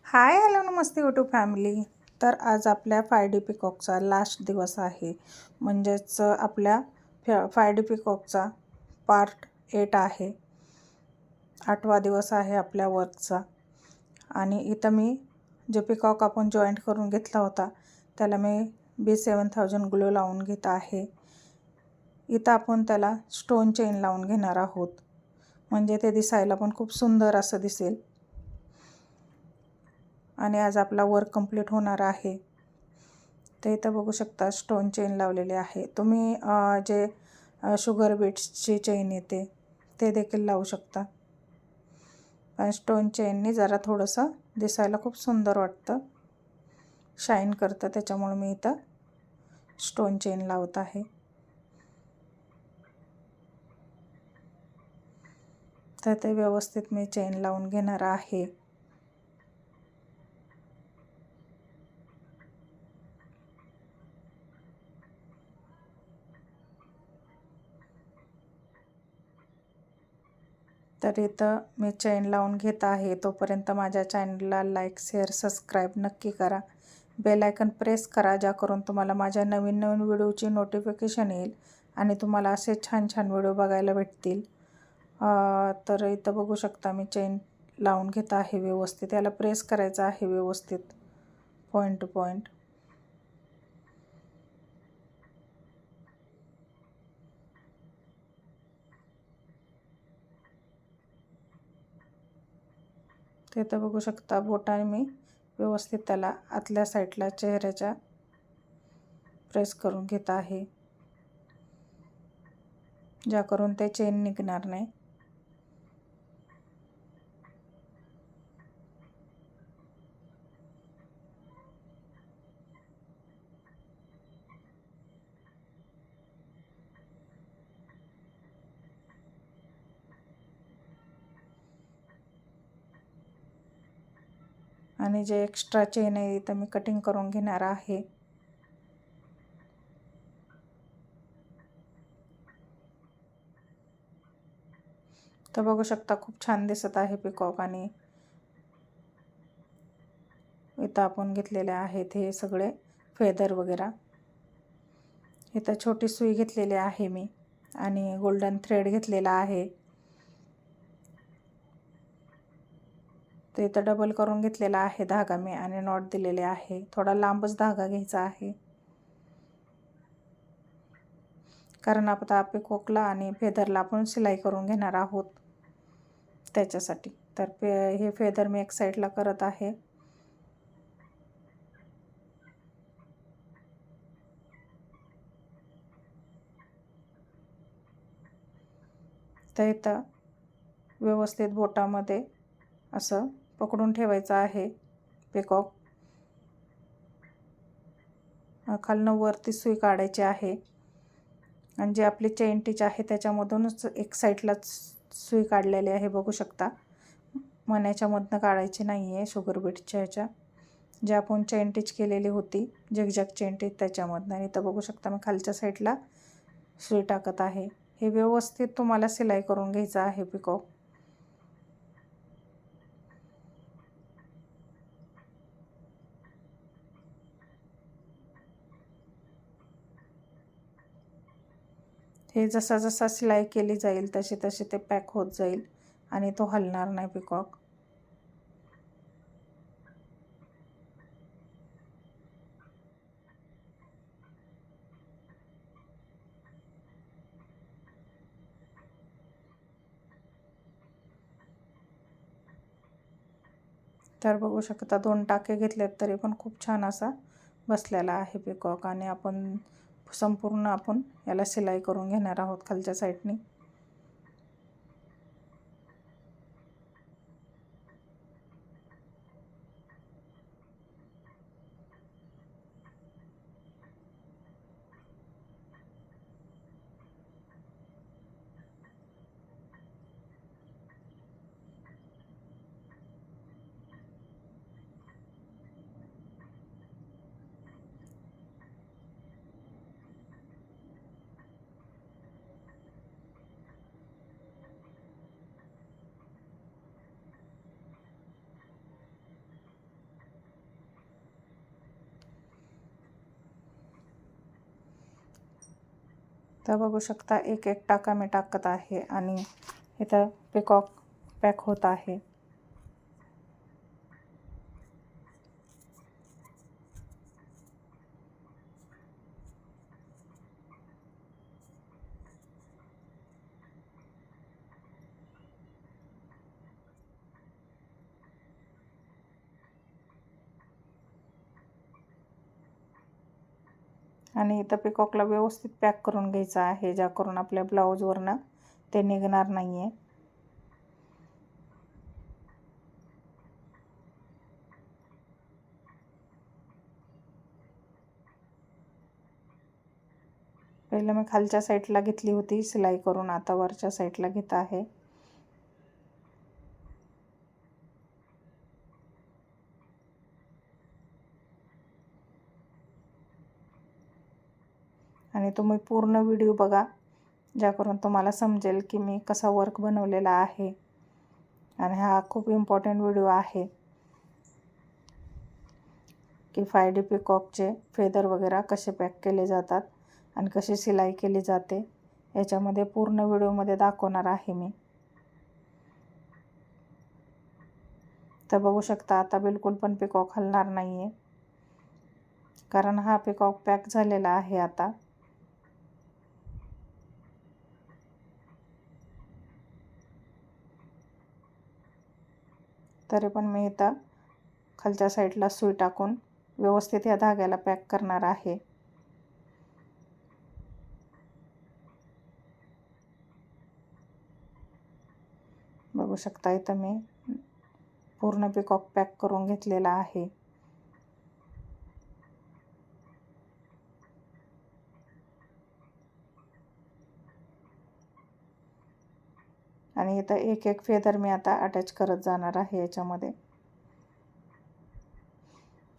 Hi hello नमस्ते YouTube family. तर आज आपल्या 5D पिकॉकचा लास्ट दिवस आहे, म्हणजेच आपल्या 5D पिकॉकचा पार्ट 8 आहे. 8वा दिवस आहे आपल्या वर्कचा. आणि इथं मी जे पिकॉक आपण जॉईंट करून घेतला होता त्याला मी B7000 ग्लू लावून घेत आहे. इथं आपण त्याला स्टोन चेन लावून घेणार आहोत, म्हणजे ते दिसायला पण खूप सुंदर असं दिसेल. आणि आज आपला वर्क कंप्लीट होणार आहे. ते इथं बघू शकता स्टोन चेन लावलेले आहे. तुम्ही जे शुगर बीट्सची चेन येते ते देखील लावू शकता. पण स्टोन चेननी जरा थोडंसं दिसायला खूप सुंदर वाटतं, शाईन करतं, त्याच्यामुळे मी इथं स्टोन चेन लावत आहे. तर ते व्यवस्थित मी चेन लावून घेणार आहे. तर इथं मी चेन लावून घेत आहे. तोपर्यंत माझ्या चॅनलला लाईक शेअर सबस्क्राईब नक्की करा. बेल आयकन प्रेस करा, ज्याकरून तुम्हाला माझ्या नवीन नवीन व्हिडिओची नोटिफिकेशन येईल आणि तुम्हाला असे छान छान व्हिडिओ बघायला भेटतील. तर इथं बघू शकता मी चेन लावून घेत आहे व्यवस्थित. याला प्रेस करायचं आहे व्यवस्थित, पॉईंट टू पॉईंट. ते इथं बघू शकता बोटाने मी व्यवस्थित त्याला आतल्या साईडला चेहऱ्याच्या प्रेस करून घेत आहे, ज्याकरून ते चेन निघणार नाही. आणि जे एक्स्ट्रा चेन आहे इथं मी कटिंग करून घेणार आहे. तर बघू शकता खूप छान दिसत आहे पिकॉक. आणि इथं आपण घेतलेले आहेत हे सगळे फेदर वगैरे. इथं छोटी सुई घेतलेली आहे मी आणि गोल्डन थ्रेड घेतलेला आहे. ते इथं डबल करून घेतलेला आहे धागा मी आणि नॉट दिलेले आहे. थोडा लांबच धागा घ्यायचा आहे, कारण आता पिकॉकला आणि फेदरला आपण शिलाई करून घेणार आहोत त्याच्यासाठी. तर हे फेदर मी एक साईडला करत आहे. तर इथं व्यवस्थित बोटामध्ये असं पकडून ठेवायचं आहे पिकॉक. खालनं वरती सुई काढायची आहे आणि जी आपली चेन टिच आहे त्याच्यामधूनच एक साईडलाच सुई काढलेली आहे, बघू शकता. मण्याच्या मधनं काढायची नाही आहे, शुगर बीटच्या ह्याच्या जे आपण चेन टिच केलेली होती झिगझॅग चेन टिच त्याच्यामधनं. आणि इथं बघू शकता मी खालच्या साईडला सुई टाकत आहे. हे व्यवस्थित तुम्हाला शिलाई करून घ्यायचं आहे पिकॉक. हे जसा जसा शिलाई केली जाईल तशी तशी ते पॅक होत जाईल आणि तो हलणार नाही पिकॉक. तर बघू शकता 2 टाके घेतलेत तरी पण खूप छान असा बसलेला आहे पिकॉक. आणि आपण संपूर्ण याला शिलाई करून घेणार आहोत खालच्या साईडनी. तर बघू शकता एक एक टाका मी टाकत आहे आणि इथं पिकॉक पॅक होत आहे. आणि इथं पिकॉकला व्यवस्थित पॅक करून घ्यायचं आहे, ज्या करून आपल्या ब्लाऊजवरनं ते निघणार नाही आहे. पहिलं मी खालच्या साईडला घेतली होती सिलाई करून, आता वरच्या साईडला घेत आहे. आणि तुम्ही पूर्ण व्हिडिओ बघा, ज्याकरून तुम्हाला समजेल की मी कसा वर्क बनवलेला आहे. आणि हा खूप इम्पॉर्टंट व्हिडिओ आहे की 5D पिकॉकचे फेदर वगैरे कसे पॅक केले जातात आणि कशी सिलाई केली जाते, याच्यामध्ये पूर्ण व्हिडिओमध्ये दाखवणार आहे मी. तर बघू शकता आता बिलकुल पण पिकॉक हलणार नाही आहे, कारण हा पिकॉक पॅक झालेला आहे आता. तरी पण मी इथं खालच्या साईडला सुई टाकून व्यवस्थित या धाग्याला पॅक करणार आहे. बघू शकता इथं मी पूर्ण पिकॉक पॅक करून घेतलेला आहे. आणि इथं एक एक फेदर मी आता अटॅच करत जाणार आहे याच्यामध्ये.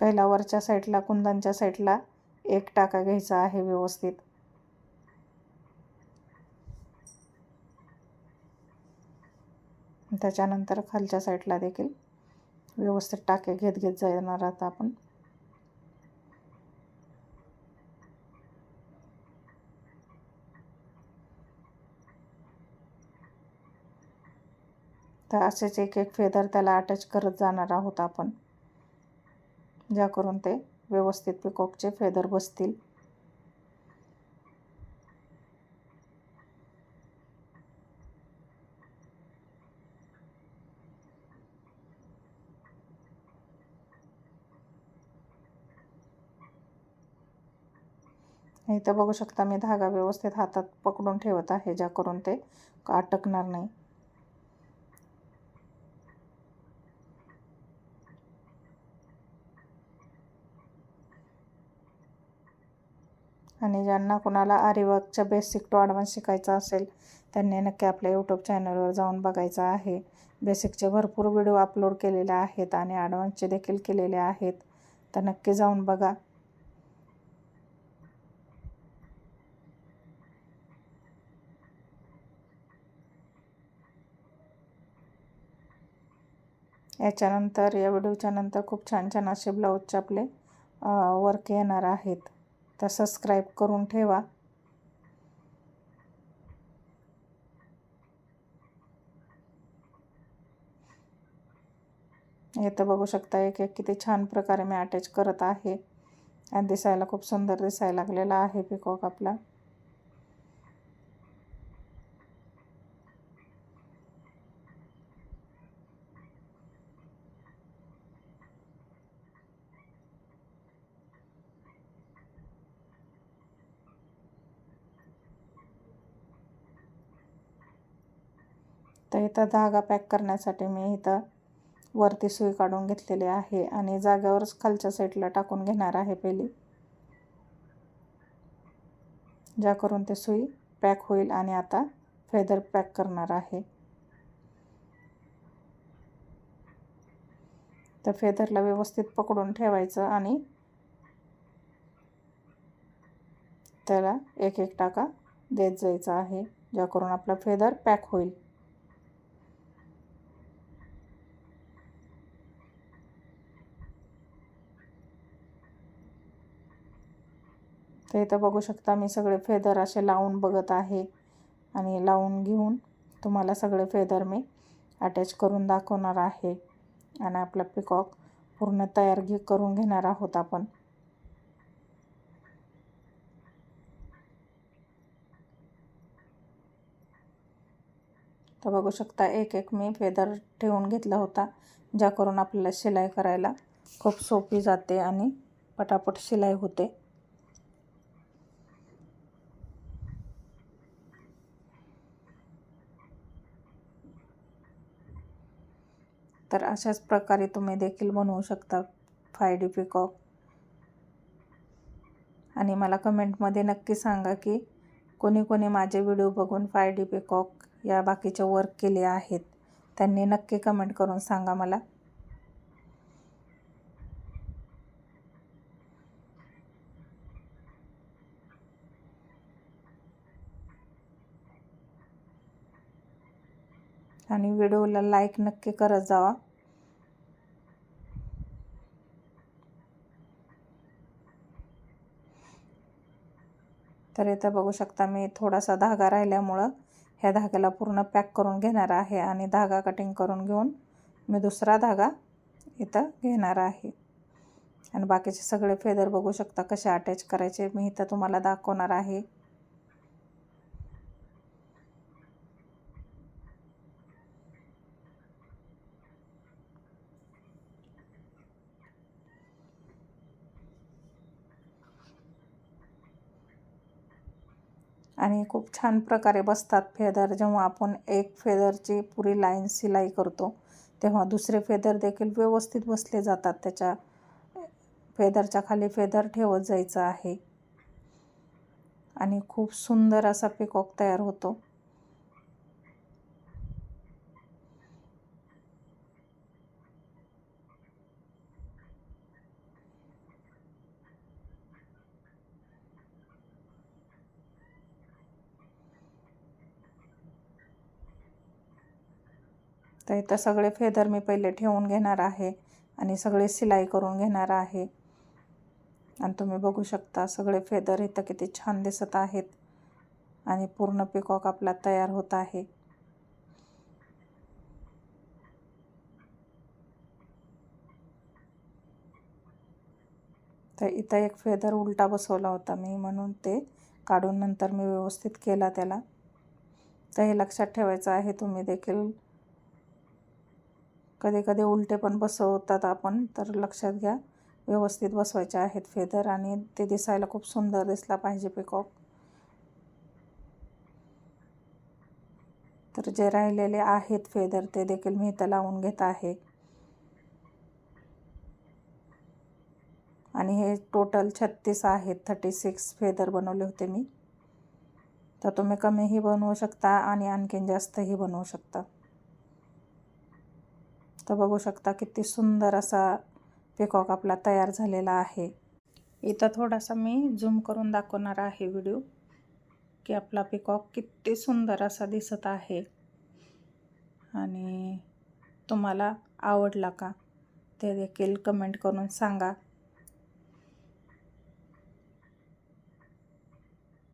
पहिला वरच्या साईडला कुंदनच्या साईडला एक टाका घ्यायचा आहे व्यवस्थित. त्याच्यानंतर खालच्या साईडला देखील व्यवस्थित टाके घेत घेत जाणार आता आपण. तर असेच एक एक फेदर त्याला अटॅच करत जाणार आहोत आपण, ज्या करून ते व्यवस्थित पिकॉकचे फेदर बसतील. इथं बघू शकता मी धागा व्यवस्थित हातात पकडून ठेवत आहे, ज्या करून ते अटकणार नाही. आणि ज्यांना कोणाला आरीवर्कचा बेसिक टू ॲडव्हान्स शिकायचा असेल त्यांनी नक्की आपल्या यूट्यूब चॅनलवर जाऊन बघायचं आहे. बेसिकचे भरपूर व्हिडिओ अपलोड केलेले आहेत आणि ॲडव्हान्सचे देखील केलेले आहेत, तर नक्की जाऊन बघा. याच्यानंतर या व्हिडिओच्या नंतर खूप छान छान असे ब्लाऊजचे आपले वर्क येणार आहेत, तर सबस्क्राईब करून ठेवा. इथं बघू शकता एक एक किती छान प्रकारे मी अटॅच करत आहे आणि दिसायला खूप सुंदर दिसायला लागलेला आहे पिकॉक आपला. तर इथं धागा पॅक करण्यासाठी मी इथं वरती सुई काढून घेतलेली आहे आणि जागेवरच खालच्या साईडला टाकून घेणार आहे पहिली, ज्या करून ते सुई पॅक होईल. आणि आता फेदर पॅक करणार आहे. तर फेदरला व्यवस्थित पकडून ठेवायचं आणि त्याला एक एक टाका देत जायचा आहे, ज्या करून आपला फेदर पॅक होईल. तर इथं बघू शकता मी सगळे फेदर असे लावून बघत आहे आणि लावून घेऊन तुम्हाला सगळे फेदर मी अटॅच करून दाखवणार आहे आणि आपला पिकॉक पूर्ण तयार करून घेणार आहोत आपण. तर बघू शकता एक एक मी फेदर ठेवून घेतला होता, ज्या करून आपल्याला शिलाई करायला खूप सोपी जाते आणि पटापट शिलाई होते. तर अशाच प्रकारे तुम्ही देखील बनवू शकता 5D पिकॉक. आणि मला कमेंटमध्ये नक्की सांगा की कोणी कोणी माझे व्हिडिओ बघून 5D पिकॉक या बाकीचे वर्क केले आहेत. त्यांनी नक्की कमेंट करून सांगा मला. आणि व्हिडिओला लाईक नक्की करत जावा. तर इथं बघू शकता मी थोडासा धागा राहिल्यामुळं ह्या धाग्याला पूर्ण पॅक करून घेणार आहे आणि धागा कटिंग करून घेऊन मी दुसरा धागा इथं घेणार आहे. आणि बाकीचे सगळे फेदर बघू शकता कसे अटॅच करायचे मी इथं तुम्हाला दाखवणार आहे. आणि खूप छान प्रकारे बसतात फेदर. जेव्हा आपण एक फेदरची पुरी लाईन शिलाई करतो तेव्हा दुसरे फेदर देखील व्यवस्थित बसले जातात. त्याच्या फेदरच्या खाली फेदर ठेवत जायचं आहे आणि खूप सुंदर असा पिकॉक तयार होतो. तर इथं सगळे फेदर मी पहिले ठेवून घेणार आहे आणि सगळे शिलाई करून घेणार आहे. आणि तुम्ही बघू शकता सगळे फेदर इथं किती छान दिसत आहेत आणि पूर्ण पिकॉक आपला तयार होत आहे. तर इथं एक फेदर उलटा बसवला होता मी, म्हणून ते काढून नंतर मी व्यवस्थित केला त्याला. तर हे लक्षात ठेवायचं आहे तुम्ही देखील. कधी कधी उलटे पण बसवतात आपण, तर लक्षात घ्या व्यवस्थित बसवायचे आहेत फेदर आणि ते दिसायला खूप सुंदर दिसला पाहिजे पिकॉक. तर जे राहिलेले आहेत फेदर ते देखील मी इथं लावून घेत आहे. आणि हे टोटल 36 आहेत. 36 फेदर बनवले होते मी. तर तुम्ही कमीही बनवू शकता आणि आणखीन जास्तही बनवू शकता. तर बघू शकता किती सुंदर असा पिकॉक आपला तयार झालेला आहे. इथं थोडासा मी झूम करून दाखवणार आहे व्हिडिओ की आपला पिकॉक किती सुंदर असा दिसत आहे. आणि तुम्हाला आवडला का ते देखील कमेंट करून सांगा.